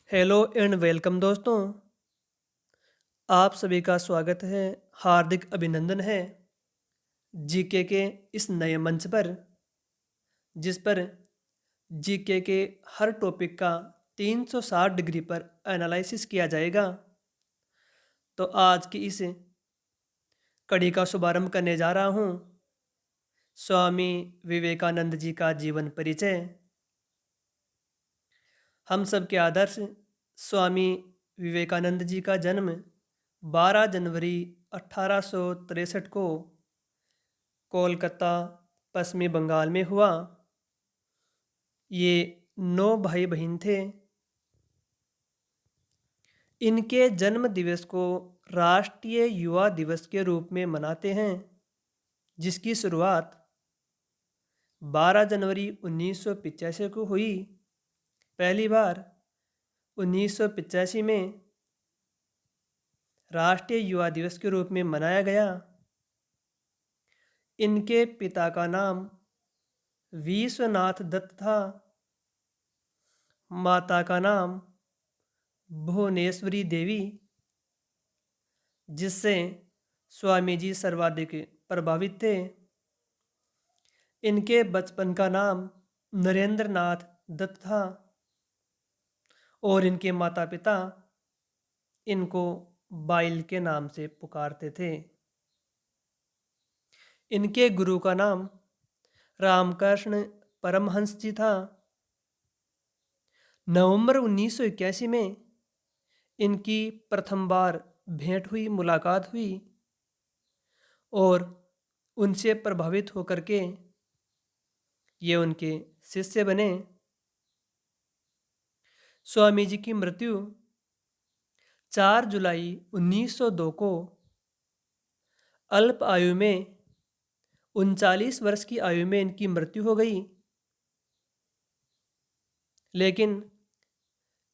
Hello and welcome दोस्तों। आप सभी का स्वागत है। हार्दिक अभिनंदन है जीके के इस नए मंच पर, जिस पर जीके के हर टॉपिक का 360 डिग्री पर एनालिसिस किया जाएगा। तो आज की इस कड़ी का शुभारंभ करने जा रहा हूँ। स्वामी विवेकानंद जी का जीवन परिचय। हम सब के आदर्श स्वामी विवेकानंद जी का जन्म 12 जनवरी 1863 को कोलकाता, पश्चिमी बंगाल में हुआ। ये 9 भाई बहन थे। इनके जन्म दिवस को राष्ट्रीय युवा दिवस के रूप में मनाते हैं, जिसकी शुरुआत 12 जनवरी 1985 को हुई। पहली बार 1985 में राष्ट्रीय युवा दिवस के रूप में मनाया गया। इनके पिता का नाम विश्वनाथ दत्त था। माता का नाम भुवनेश्वरी देवी, जिससे स्वामी जी सर्वाधिक प्रभावित थे। इनके बचपन का नाम नरेंद्र नाथ दत्त था और इनके माता पिता इनको बाइल के नाम से पुकारते थे। इनके गुरु का नाम रामकृष्ण परमहंस जी था। नवंबर 1981 में इनकी प्रथम बार भेंट हुई, मुलाकात हुई और उनसे प्रभावित होकर के ये उनके शिष्य बने। स्वामी जी की मृत्यु 4 जुलाई 1902 को अल्प आयु में 39 वर्ष की आयु में इनकी मृत्यु हो गई। लेकिन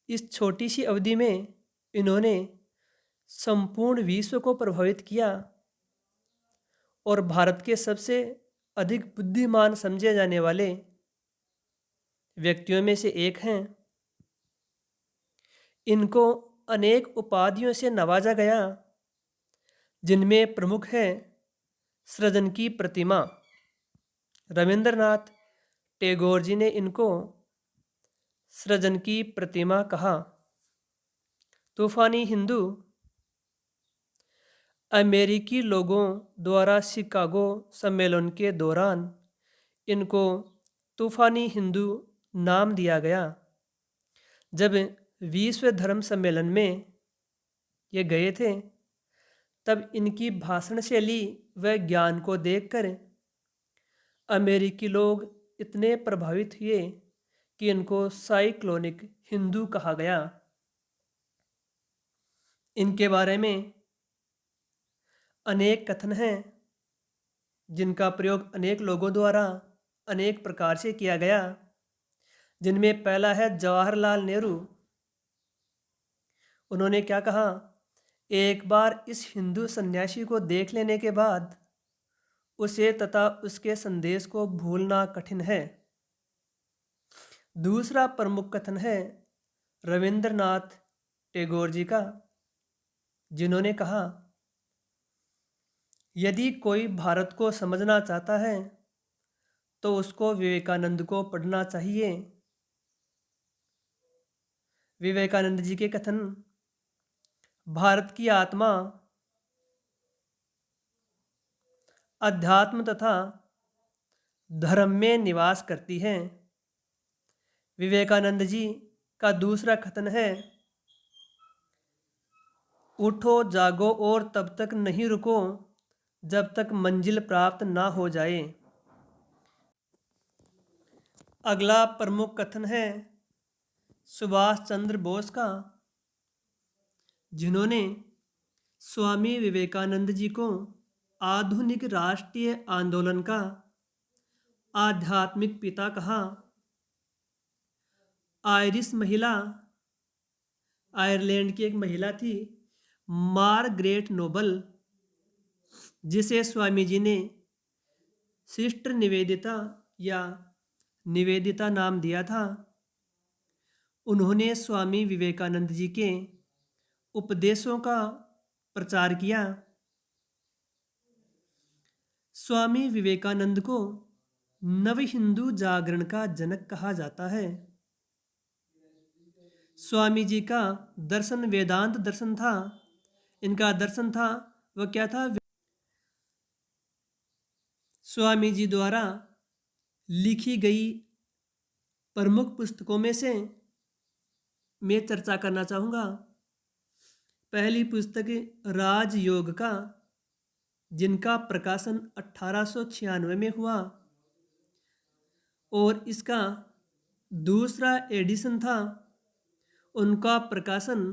इस छोटी सी अवधि में इन्होंने संपूर्ण विश्व को प्रभावित किया और भारत के सबसे अधिक बुद्धिमान समझे जाने वाले व्यक्तियों में से एक हैं। इनको अनेक उपाधियों से नवाजा गया, जिनमें प्रमुख है सृजन की प्रतिमा। रविंद्रनाथ टैगोर जी ने इनको सृजन की प्रतिमा कहा। तूफानी हिंदू। अमेरिकी लोगों द्वारा शिकागो सम्मेलन के दौरान इनको तूफानी हिंदू नाम दिया गया। जब विश्व धर्म सम्मेलन में ये गए थे, तब इनकी भाषण शैली व ज्ञान को देखकर अमेरिकी लोग इतने प्रभावित हुए कि इनको साइक्लोनिक हिंदू कहा गया। इनके बारे में अनेक कथन हैं, जिनका प्रयोग अनेक लोगों द्वारा अनेक प्रकार से किया गया। जिनमें पहला है जवाहरलाल नेहरू। उन्होंने क्या कहा? एक बार इस हिंदू सन्यासी को देख लेने के बाद उसे तथा उसके संदेश को भूलना कठिन है। दूसरा प्रमुख कथन है रविंद्रनाथ टैगोर जी का, जिन्होंने कहा, यदि कोई भारत को समझना चाहता है तो उसको विवेकानंद को पढ़ना चाहिए। विवेकानंद जी के कथन, भारत की आत्मा अध्यात्म तथा धर्म में निवास करती है। विवेकानंद जी का दूसरा कथन है, उठो जागो और तब तक नहीं रुको जब तक मंजिल प्राप्त ना हो जाए। अगला प्रमुख कथन है सुभाष चंद्र बोस का, जिन्होंने स्वामी विवेकानंद जी को आधुनिक राष्ट्रीय आंदोलन का आध्यात्मिक पिता कहा। आयरिश महिला, आयरलैंड की एक महिला थी, मार्गरेट नोबल, जिसे स्वामी जी ने सिस्टर निवेदिता या निवेदिता नाम दिया था, उन्होंने स्वामी विवेकानंद जी के उपदेशों का प्रचार किया। स्वामी विवेकानंद को नव हिंदू जागरण का जनक कहा जाता है। स्वामी जी का दर्शन वेदांत दर्शन था। इनका दर्शन था वह क्या था? स्वामी जी द्वारा लिखी गई प्रमुख पुस्तकों में से मैं चर्चा करना चाहूँगा। पहली पुस्तक राजयोग का, जिनका प्रकाशन 1896 में हुआ, और इसका दूसरा एडिशन था, उनका प्रकाशन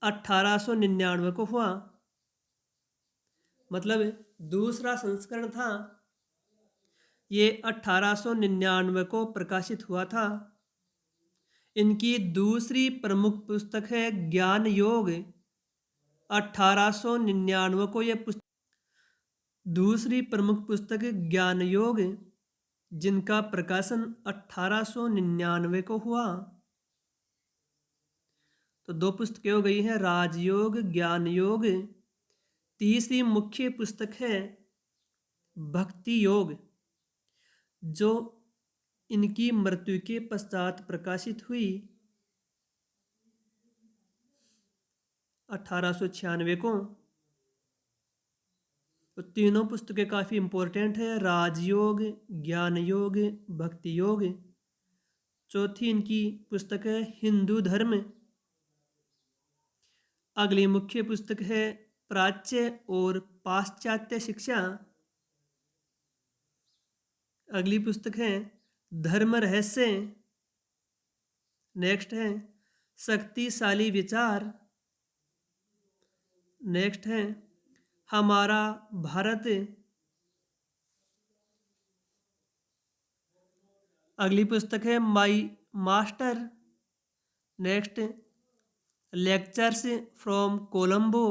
1899 को हुआ। मतलब दूसरा संस्करण था, ये 1899 को प्रकाशित हुआ था। इनकी दूसरी प्रमुख पुस्तक है ज्ञान योग। 1899 को यह दूसरी प्रमुख पुस्तक ज्ञान योग, जिनका प्रकाशन 1899 को हुआ। तो दो पुस्तकें हो गई हैं, राजयोग, ज्ञान योग। तीसरी मुख्य पुस्तक है भक्ति योग, जो इनकी मृत्यु के पश्चात प्रकाशित हुई 1896 को। तो तीनों पुस्तकें काफ़ी इम्पोर्टेंट है, राजयोग, ज्ञान योग, भक्ति योग। चौथी इनकी पुस्तक है हिंदू धर्म। अगली मुख्य पुस्तक है प्राच्य और पाश्चात्य शिक्षा। अगली पुस्तक है धर्म रहस्य। नेक्स्ट है शक्तिशाली विचार। नेक्स्ट है हमारा भारत। अगली पुस्तक है my master. Next lectures from Colombo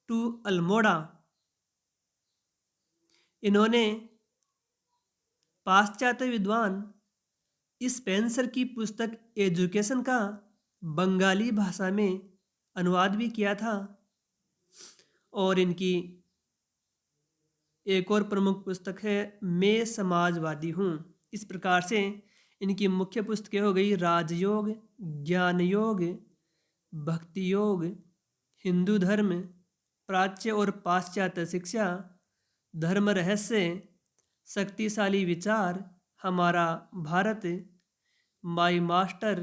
to Almora. इन्होंने पाश्चात्य विद्वान स्पेंसर की पुस्तक एजुकेशन का बंगाली भाषा में अनुवाद भी किया था। और इनकी एक और प्रमुख पुस्तक है मैं समाजवादी हूँ। इस प्रकार से इनकी मुख्य पुस्तकें हो गई राजयोग, ज्ञान योग, भक्ति योग, हिंदू धर्म, प्राच्य और पाश्चात्य शिक्षा, धर्म रहस्य, शक्तिशाली विचार, हमारा Bharat, my master,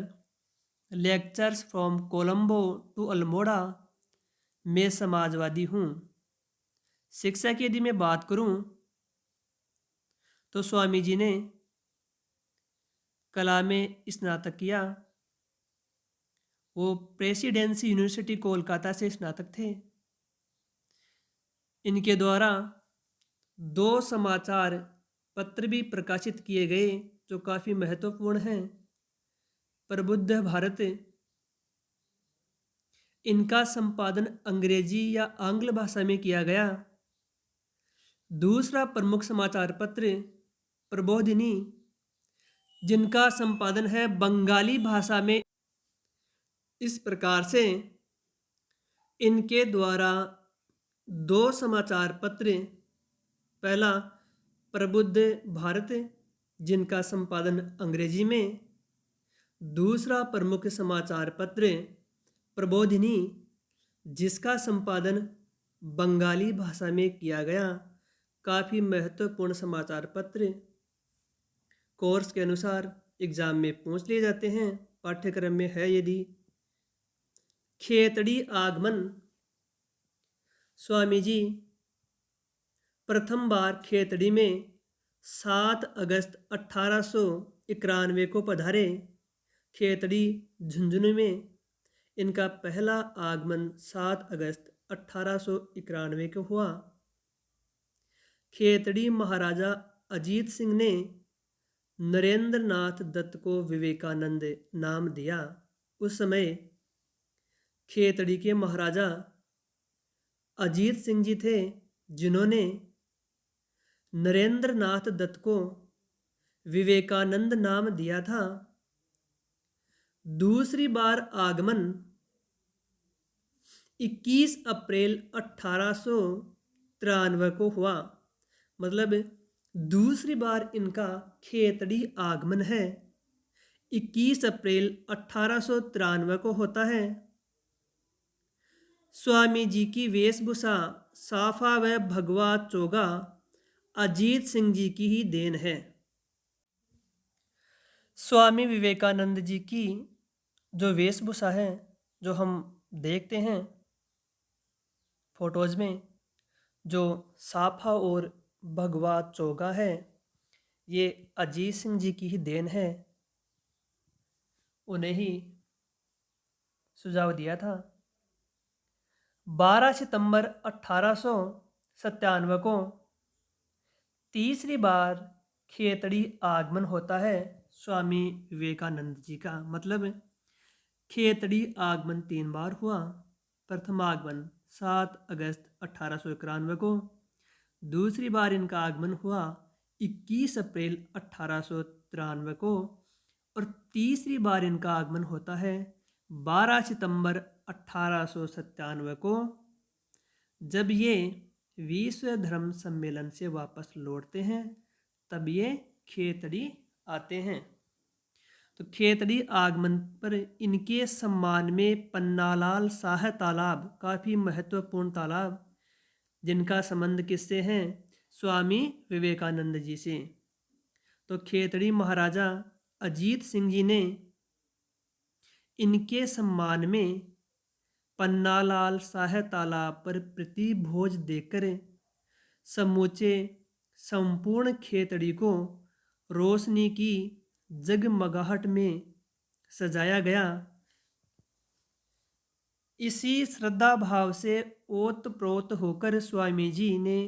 lectures from Colombo to Almora, मैं समाजवादी हूँ। शिक्षा की यदि मैं बात करूँ तो स्वामी जी ने कला में स्नातक किया। वो प्रेसिडेंसी यूनिवर्सिटी कोलकाता से स्नातक थे। इनके द्वारा 2 समाचार पत्र भी प्रकाशित किए गए जो काफ़ी महत्वपूर्ण हैं। प्रबुद्ध भारत, इनका संपादन अंग्रेजी या आंग्ल भाषा में किया गया। दूसरा प्रमुख समाचार पत्र प्रबोधिनी, जिनका संपादन है बंगाली भाषा में। इस प्रकार से इनके द्वारा 2 समाचार पत्र, पहला प्रबुद्ध भारत, जिनका संपादन अंग्रेजी में, दूसरा प्रमुख समाचार पत्र प्रबोधिनी, जिसका संपादन बंगाली भाषा में किया गया। काफ़ी महत्वपूर्ण समाचार पत्र कोर्स के अनुसार एग्ज़ाम में पूछ लिए जाते हैं, पाठ्यक्रम में है यदि। खेतड़ी आगमन, स्वामी जी प्रथम बार खेतड़ी में 7 अगस्त 1891 को पधारे। खेतड़ी झुंझुनू में इनका पहला आगमन 7 अगस्त 1891 को हुआ। खेतड़ी महाराजा अजीत सिंह ने नरेंद्र नाथ दत्त को विवेकानंद नाम दिया। उस समय खेतड़ी के महाराजा अजीत सिंह जी थे, जिन्होंने नरेंद्र नाथ दत्त को विवेकानंद नाम दिया था। दूसरी बार आगमन 21 अप्रैल 1893 को हुआ। मतलब दूसरी बार इनका खेतड़ी आगमन है 21 अप्रैल 1893 को होता है। स्वामी जी की वेशभूषा साफा व भगवा चोगा अजीत सिंह जी की ही देन है। स्वामी विवेकानंद जी की जो वेशभूषा है, जो हम देखते हैं फोटोज में, जो साफा और भगवा चोगा है, ये अजीत सिंह जी की ही देन है। उन्हें ही सुझाव दिया था। 12 सितंबर 1897 को तीसरी बार खेतड़ी आगमन होता है स्वामी विवेकानंद जी का। मतलब खेतड़ी आगमन 3 बार हुआ। प्रथम आगमन 7 अगस्त 1891 को, दूसरी बार इनका आगमन हुआ 21 अप्रैल 1893 को, और तीसरी बार इनका आगमन होता है 12 सितंबर 1897 को, जब ये विश्व धर्म सम्मेलन से वापस लौटते हैं, तब ये खेतड़ी आते हैं। तो खेतड़ी आगमन पर इनके सम्मान में पन्नालाल साह तालाब, काफ़ी महत्वपूर्ण तालाब, जिनका संबंध किससे है? स्वामी विवेकानंद जी से। तो खेतड़ी महाराजा अजीत सिंह जी ने इनके सम्मान में पन्नालाल साह तालाब पर प्रति भोज देकर समूचे संपूर्ण खेतड़ी को रोशनी की जगमगाहट में सजाया गया। इसी श्रद्धा भाव से ओतप्रोत होकर स्वामी जी ने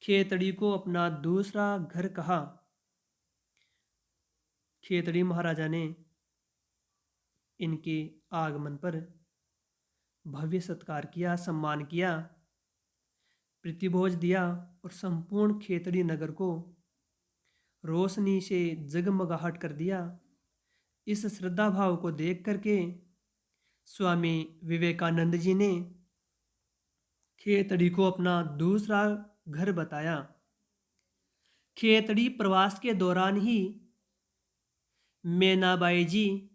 खेतड़ी को अपना दूसरा घर कहा। खेतड़ी महाराजा ने इनके आगमन पर भव्य सत्कार किया, सम्मान किया, प्रतिभोज दिया और संपूर्ण खेतड़ी नगर को रोशनी से जगमगाहट कर दिया। इस श्रद्धा भाव को देख करके स्वामी विवेकानंद जी ने खेतड़ी को अपना दूसरा घर बताया। खेतड़ी प्रवास के दौरान ही मीनाबाई जी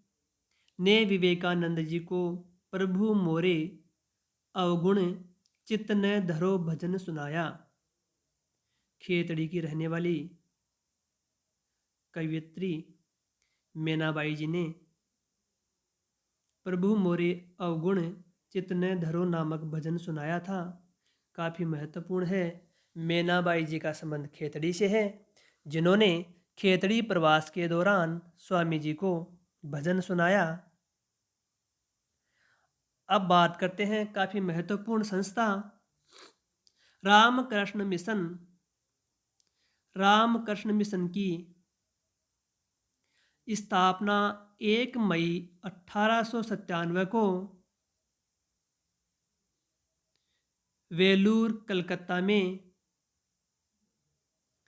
ने विवेकानंद जी को प्रभु मोरे अवगुण चित्त न धरो भजन सुनाया। खेतड़ी की रहने वाली कवयित्री मीनाबाई जी ने प्रभु मोरे अवगुण चित्त न धरो नामक भजन सुनाया था। काफ़ी महत्वपूर्ण है। मीनाबाई जी का संबंध खेतड़ी से है, जिन्होंने खेतड़ी प्रवास के दौरान स्वामी जी को भजन सुनाया। अब बात करते हैं काफ़ी महत्वपूर्ण संस्था रामकृष्ण मिशन। रामकृष्ण मिशन की स्थापना 1 मई 1897 को वेलूर कलकत्ता में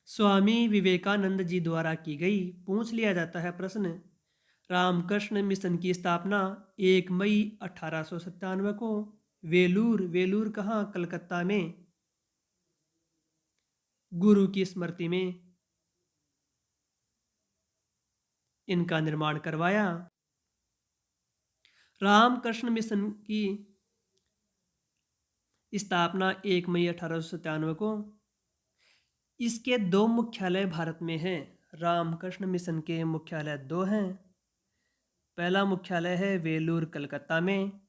स्वामी विवेकानंद जी द्वारा की गई। पूछ लिया जाता है प्रश्न, रामकृष्ण मिशन की स्थापना 1 मई 1897 को वेलूर, वेलूर कहाँ? कलकत्ता में, गुरु की स्मृति में इनका निर्माण करवाया। रामकृष्ण मिशन की स्थापना 1 मई 1897 को। इसके 2 मुख्यालय भारत में हैं। रामकृष्ण मिशन के मुख्यालय 2 हैं। पहला मुख्यालय है वेलूर कलकत्ता में,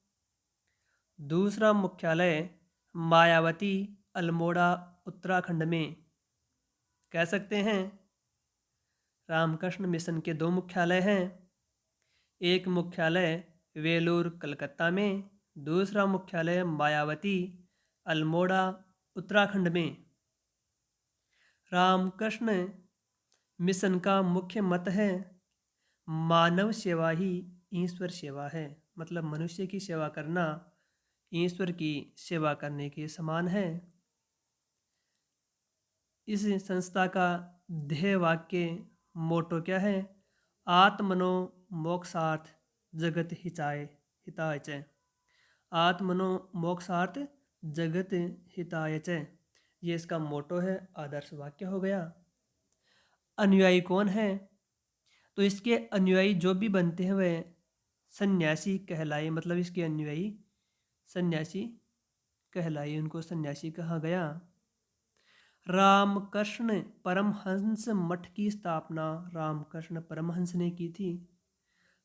दूसरा मुख्यालय मायावती अल्मोड़ा उत्तराखंड में। कह सकते हैं रामकृष्ण मिशन के 2 मुख्यालय हैं। एक मुख्यालय वेलूर कलकत्ता में, दूसरा मुख्यालय मायावती अल्मोड़ा उत्तराखंड में। रामकृष्ण मिशन का मुख्य मत है मानव सेवा ही ईश्वर सेवा है। मतलब मनुष्य की सेवा करना ईश्वर की सेवा करने के समान है। इस संस्था का ध्येय वाक्य मोटो क्या है? आत्मनो मोक्षार्थ जगत हिताय च। आत्मनो मोक्षार्थ जगत हिताय च, ये इसका मोटो है, आदर्श वाक्य हो गया। अनुयायी कौन है? तो इसके अनुयायी जो भी बनते हैं वह सन्यासी कहलाए, मतलब इसके अनुयायी सन्यासी कहलाए, उनको सन्यासी कहा गया। रामकृष्ण परमहंस मठ की स्थापना रामकृष्ण परमहंस ने की थी।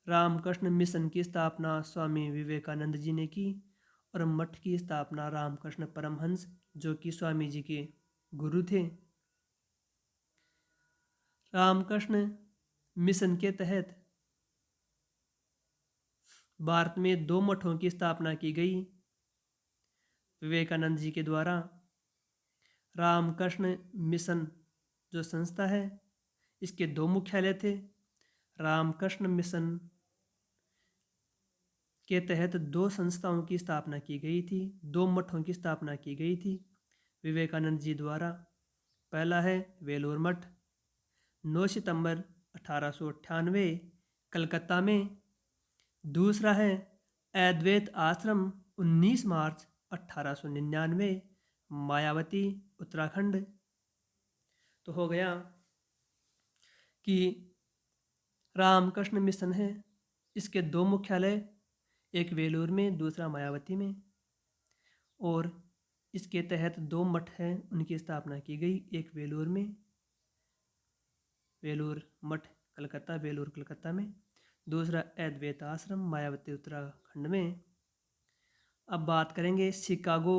रामकृष्ण मिशन की स्थापना स्वामी विवेकानंद जी ने की, और मठ की स्थापना रामकृष्ण परमहंस जो कि स्वामी जी के गुरु थे। रामकृष्ण मिशन के तहत भारत में 2 मठों की स्थापना की गई विवेकानंद जी के द्वारा। रामकृष्ण मिशन जो संस्था है, इसके 2 मुख्यालय थे। रामकृष्ण मिशन के तहत 2 संस्थाओं की स्थापना की गई थी, 2 मठों की स्थापना की गई थी विवेकानंद जी द्वारा। पहला है वेलूर मठ, 9 सितंबर 1898 कलकत्ता में। दूसरा है अद्वैत आश्रम, 19 मार्च 1899 मायावती उत्तराखंड। तो हो गया कि रामकृष्ण मिशन है, इसके 2 मुख्यालय, एक वेलूर में दूसरा मायावती में, और इसके तहत 2 मठ हैं, उनकी स्थापना की गई, एक वेलूर में, वेलूर मठ कलकत्ता, वेलूर कलकत्ता में, दूसरा अद्वैत आश्रम मायावती उत्तराखंड में। अब बात करेंगे शिकागो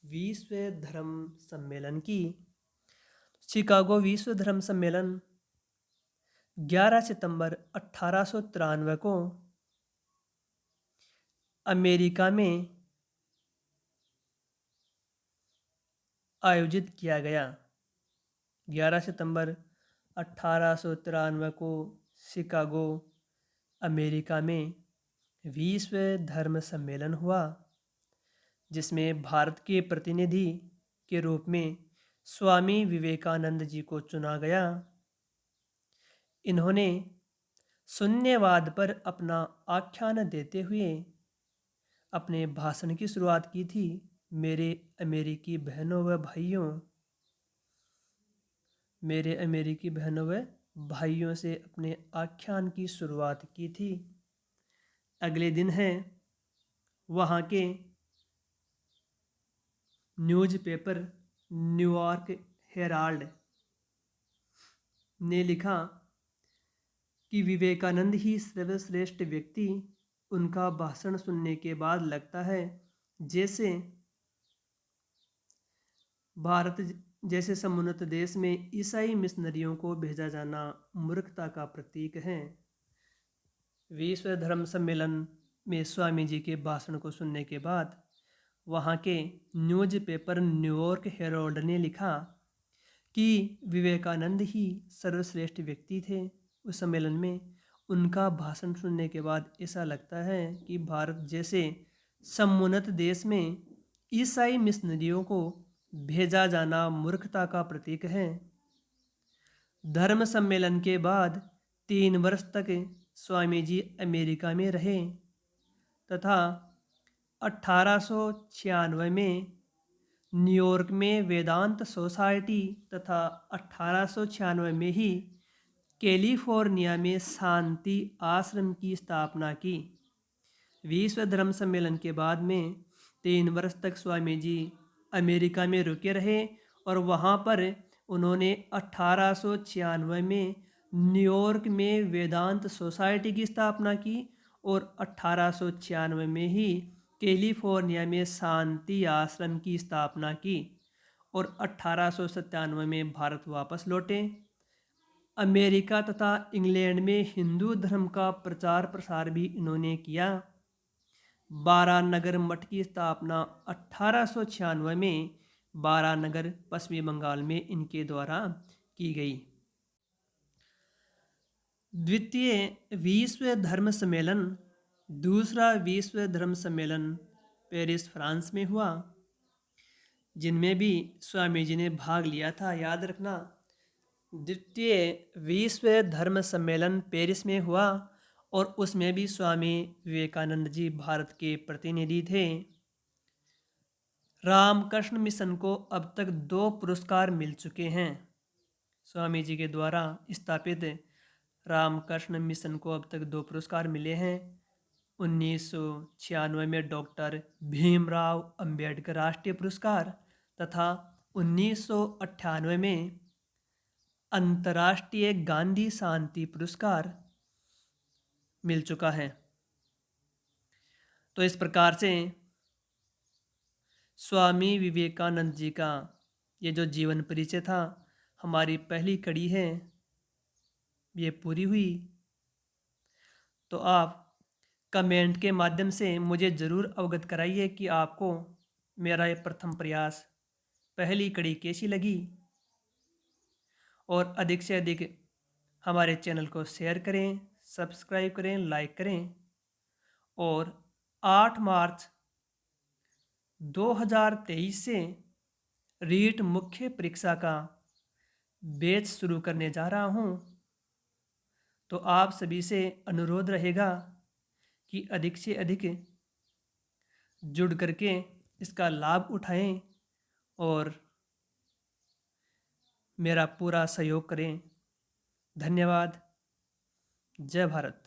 विश्व धर्म सम्मेलन की। शिकागो विश्व धर्म सम्मेलन 11 सितंबर 1893 को अमेरिका में आयोजित किया गया। 11 सितंबर 1893 को शिकागो अमेरिका में विश्व धर्म सम्मेलन हुआ, जिसमें भारत के प्रतिनिधि के रूप में स्वामी विवेकानंद जी को चुना गया। इन्होंने शून्यवाद पर अपना आख्यान देते हुए अपने भाषण की शुरुआत की थी। मेरे अमेरिकी बहनों व भाइयों, मेरे अमेरिकी बहनों व भाइयों से अपने आख्यान की शुरुआत की थी। अगले दिन है वहाँ के न्यूज़पेपर न्यूयॉर्क हेराल्ड ने लिखा कि विवेकानंद ही सर्वश्रेष्ठ व्यक्ति। उनका भाषण सुनने के बाद लगता है जैसे भारत जैसे समुन्नत देश में ईसाई मिशनरियों को भेजा जाना मूर्खता का प्रतीक है। विश्व धर्म सम्मेलन में स्वामी जी के भाषण को सुनने के बाद वहाँ के न्यूज़पेपर न्यूयॉर्क हेराल्ड ने लिखा कि विवेकानंद ही सर्वश्रेष्ठ व्यक्ति थे। उस सम्मेलन में उनका भाषण सुनने के बाद ऐसा लगता है कि भारत जैसे समुन्नत देश में ईसाई मिशनरियों को भेजा जाना मूर्खता का प्रतीक है। धर्म सम्मेलन के बाद 3 वर्ष तक स्वामी जी अमेरिका में रहे तथा 1896 में न्यूयॉर्क में वेदांत सोसाइटी तथा 1896 में ही कैलिफोर्निया में शांति आश्रम की स्थापना की। विश्व धर्म सम्मेलन के बाद में 3 वर्ष तक स्वामी जी अमेरिका में रुके रहे और वहाँ पर उन्होंने 1896 में न्यूयॉर्क में वेदांत सोसाइटी की स्थापना की और 1896 में ही कैलिफोर्निया में शांति आश्रम की स्थापना की और 1897 में भारत वापस लौटे। अमेरिका तथा इंग्लैंड में हिंदू धर्म का प्रचार प्रसार भी इन्होंने किया। 12 नगर मठ की स्थापना 1896 में 12 नगर पश्चिमी बंगाल में इनके द्वारा की गई। द्वितीय विश्व धर्म सम्मेलन, दूसरा विश्व धर्म सम्मेलन पेरिस फ्रांस में हुआ, जिनमें भी स्वामी जी ने भाग लिया था। याद रखना, द्वितीय विश्व धर्म सम्मेलन पेरिस में हुआ और उसमें भी स्वामी विवेकानंद जी भारत के प्रतिनिधि थे। रामकृष्ण मिशन को अब तक 2 पुरस्कार मिल चुके हैं। स्वामी जी के द्वारा स्थापित रामकृष्ण मिशन को अब तक 2 पुरस्कार मिले हैं। 1996 में डॉक्टर भीमराव अंबेडकर राष्ट्रीय पुरस्कार तथा 1998 में अंतर्राष्ट्रीय गांधी शांति पुरस्कार मिल चुका है। तो इस प्रकार से स्वामी विवेकानंद जी का ये जो जीवन परिचय था, हमारी पहली कड़ी है, ये पूरी हुई। तो आप कमेंट के माध्यम से मुझे ज़रूर अवगत कराइए कि आपको मेरा ये प्रथम प्रयास पहली कड़ी कैसी लगी, और अधिक से अधिक हमारे चैनल को शेयर करें, सब्सक्राइब करें, लाइक करें। और 8 मार्च 2023 से रीट मुख्य परीक्षा का बैच शुरू करने जा रहा हूँ। तो आप सभी से अनुरोध रहेगा कि अधिक से अधिक जुड़ करके इसका लाभ उठाएं और मेरा पूरा सहयोग करें। धन्यवाद। जय भारत।